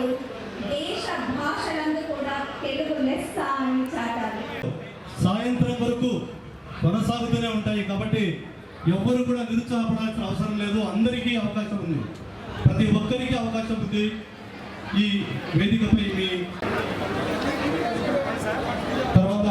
వారు దేశ భాషలందు కూడా తెలుగు లెస్స అని చాటారు. సాయంత్రం వరకు కొనసాగుతూనే ఉంటాయి కాబట్టి ఎవరు కూడా నిరుత్సాహపడాల్సిన అవసరం లేదు. అందరికీ అవకాశం ఉంది, ప్రతి ఒక్కరికి అవకాశం ఉంది. ఈ వేదికపై మీ తర్వాత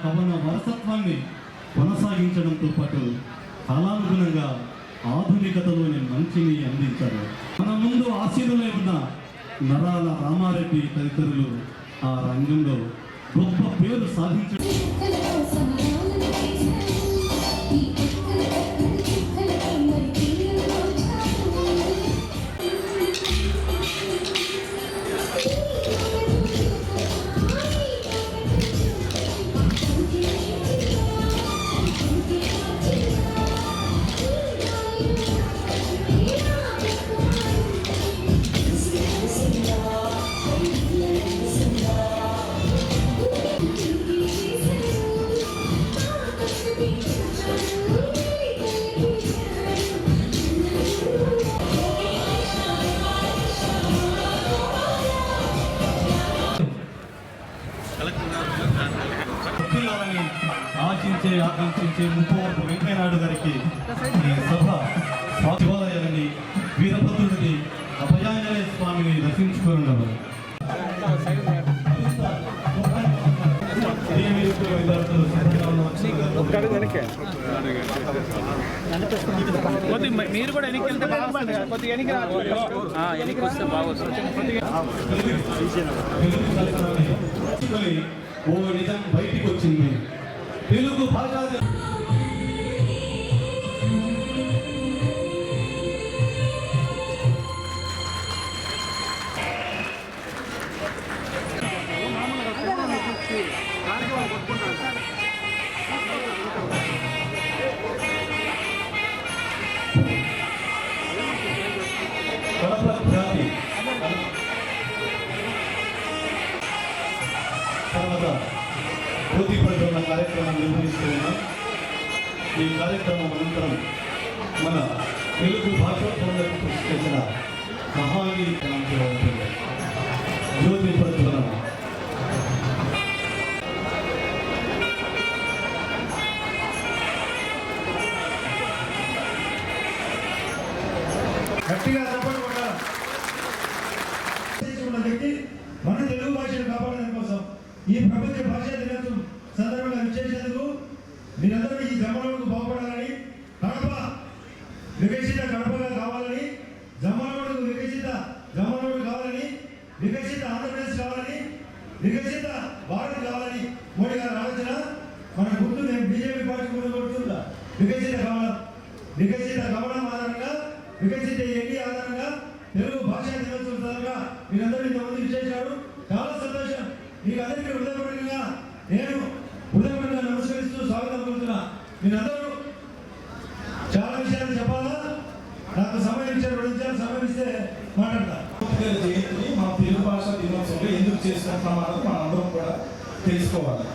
కవన వారసత్వాన్ని కొనసాగించడంతో పాటు కాలానుగుణంగా ఆధునికతలోని మంచిని అందించారు. మన ముందు ఆశీనులై ఉన్న నరాల రామారెడ్డి తదితరులు ఆ రంగంలో గొప్ప పేరు సాధించారు. ఆకాంక్షించే ముప్పవరపు వెంకయ్యనాయుడు గారికి ఈ సభ శివాలయాన్ని వీరభద్రుడిని అభయాంజనేయ స్వామిని దర్శించుకున్నారు. మీరు కూడా ఎన్నికలు వెళ్తే బాగుంటుంది కదా, కొద్దిగా ఎన్నిక వస్తే బాగొస్తుంది. ఓ నిజం బయటికి వచ్చింది. తెలుగు భాష పోటీపడుతున్న కార్యక్రమం నిర్వహిస్తున్నాం. ఈ కార్యక్రమం అనంతరం మన తెలుగు భాషోత్సవాలకు కృషి చేసిన మహానీయులు జ్యోతి ప్రచురణ గట్టిగా సపోర్ట్ కొట్టాలి. వ్యక్తి మన తెలుగు భాషను కాపాడడం కోసం ఈ ప్రపంచ భాషా దినోత్సవం సందర్భంగా విచ్చేసేందుకు మీరందరూ ఈ జమ్మలకు బాగుపడాలని, కడప వికసిత కడపగా కావాలని, జమ్మలకు వికసిత జమ్మలకు కావాలని, వికసిత ఆంధ్రప్రదేశ్ కావాలని, వికసిత భారత్ కావాలని మోడీ గారి ఆలోచన. మన గుర్తు నేను బీజేపీ పార్టీ కూడా కొడుతుందా వికసిత కావడం, వికసిత కావడం ఆధారంగా, వికసిత ఎన్డీ ఆధారంగా తెలుగు భాషా దినోత్సవం సందర్భంగా మీరందరూ ఇంతమంది విచ్చేశారు. చాలా సంతోషం. మీకు అందరికీ హృదయపూర్వకంగా నేను హృదయపూర్వకంగా నమస్కరిస్తూ స్వాగతం కోరుతున్నా. మీరందరూ చాలా విషయాలు చెప్పాలా, నాకు సమయం ఇచ్చారు, 2 నిమిషాలు సమయం ఇస్తే మాట్లాడతా. జయంతిని మన తెలుగు భాషా దినోత్సవంలో ఎందుకు చేసుకుంటున్నామన్నది మనం అందరం కూడా తెలుసుకోవాలి.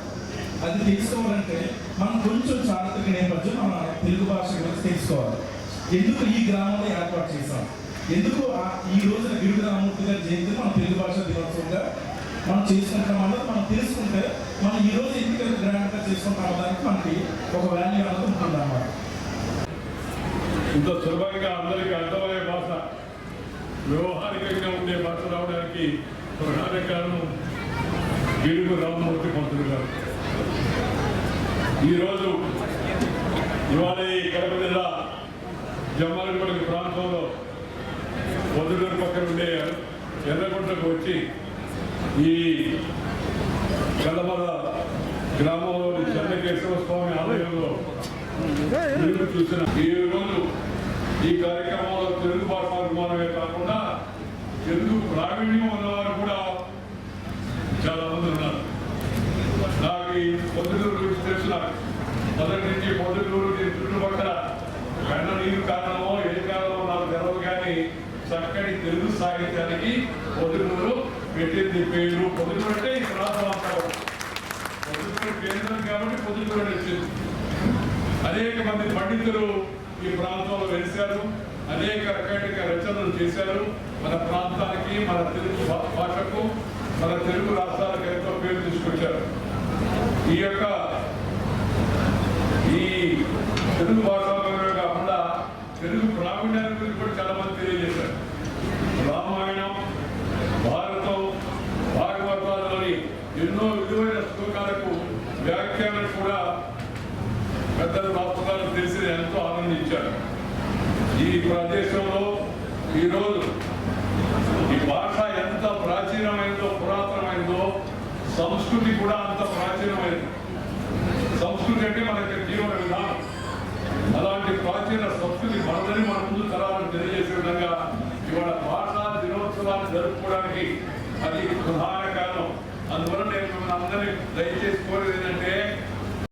అది తెలుసుకోవాలంటే మనం కొంచెం చారిత్రక నేపథ్యం మన తెలుగు భాష గురించి తెలుసుకోవాలి. ఎందుకు ఈ గ్రామంలో ఏర్పాటు చేశాం, ఎందుకు ఈ రోజున గిడుగు రామమూర్తి గారి జయంతిని మన తెలుగు భాషా దినోత్సవంగా మనం చేసుకుంటామన్నది మనం తెలుసుకుంటే మనం ఈరోజు ఎందుకు గ్రాండ్గా చేసుకుంటాం దానికి మనకి ఒక వాల్యూ అనేది ఉంటుంది అన్నమాట. ఇంత సులభంగా అందరికీ అర్థమయ్యే భాష, వ్యవహారికంగా ఉండే భాష రావడానికి ప్రధాన కారణం గిడుగు రామమూర్తి పంతులు గారు. ఈరోజు ఇవాళ ఈ కడప జిల్లా జమ్మాలగూడ ప్రాంతంలో పొద్దుటూరు పక్కన ఉండే ఎర్రగుంటకు వచ్చి ఈ కలమల గ్రామంలోని చెన్నకేశవ స్వామి ఆలయంలో మీరు చూసిన ఈ రోజు ఈ కార్యక్రమంలో తెలుగు భాషాభిమానమే కాకుండా తెలుగు ప్రావీణ్యం ఉన్నవారు కూడా చాలా మంది ఉన్నారు. నాకు ఈ పొద్దుటూరు గురించి తెలిసిన మొదటి నుంచి పొద్దుటూరు చుట్టుపక్కల కన్న నీరు కారణమో ఏ కారణమో నాకు తెలవదు, కానీ చక్కటి తెలుగు సాహిత్యానికి పొద్దుటూరు పెట్టింది పేరు. పొద్దుటూరు అంటే ఈ ప్రాంతం పొద్దుటూరు కేంద్రం కాబట్టి పొద్దుటూరు వచ్చింది. అనేక మంది పండితులు ఈ ప్రాంతంలో వెలిశారు, అనేక రకాల రచనలు చేశారు. మన ప్రాంతానికి, మన తెలుగు భాషకు, మన తెలుగు రాష్ట్రాలకు ఎంతో పేరు తీసుకొచ్చారు. ఈ యొక్క ఈ తెలుగు భాషాపరమే కాకుండా తెలుగు ప్రావీణ్యాన్ని గురించి కూడా చాలా మంది తెలియజేశారు. రామాయణం, భారతం, భాగవతాల్లోని ఎన్నో విలువైన శ్లోకాలకు వ్యాఖ్యానం కూడా పెద్దలు రాష్ట్రాలు తెలిసి ఎంతో ఆనందించారు. ఈ ప్రదేశంలో ఈరోజు ఈ భాష ఎంత ప్రాచీనమైందో, పురాతనమైందో, సంస్కృతి కూడా అంత ప్రాచీనమైంది. సంస్కృతి అంటే మనకి జీవన విధానం. అలాంటి ప్రాచీన సంస్కృతి మనదని మన ముందు తరాలను తెలియజేసే విధంగా ఇవాళ భాషా దినోత్సవాన్ని జరుపుకోవడానికి అది ప్రధాన కారణం. అందువల్ల నేను మిమ్మల్ని అందరినీ దయచేసి కోరేది ఏంటంటే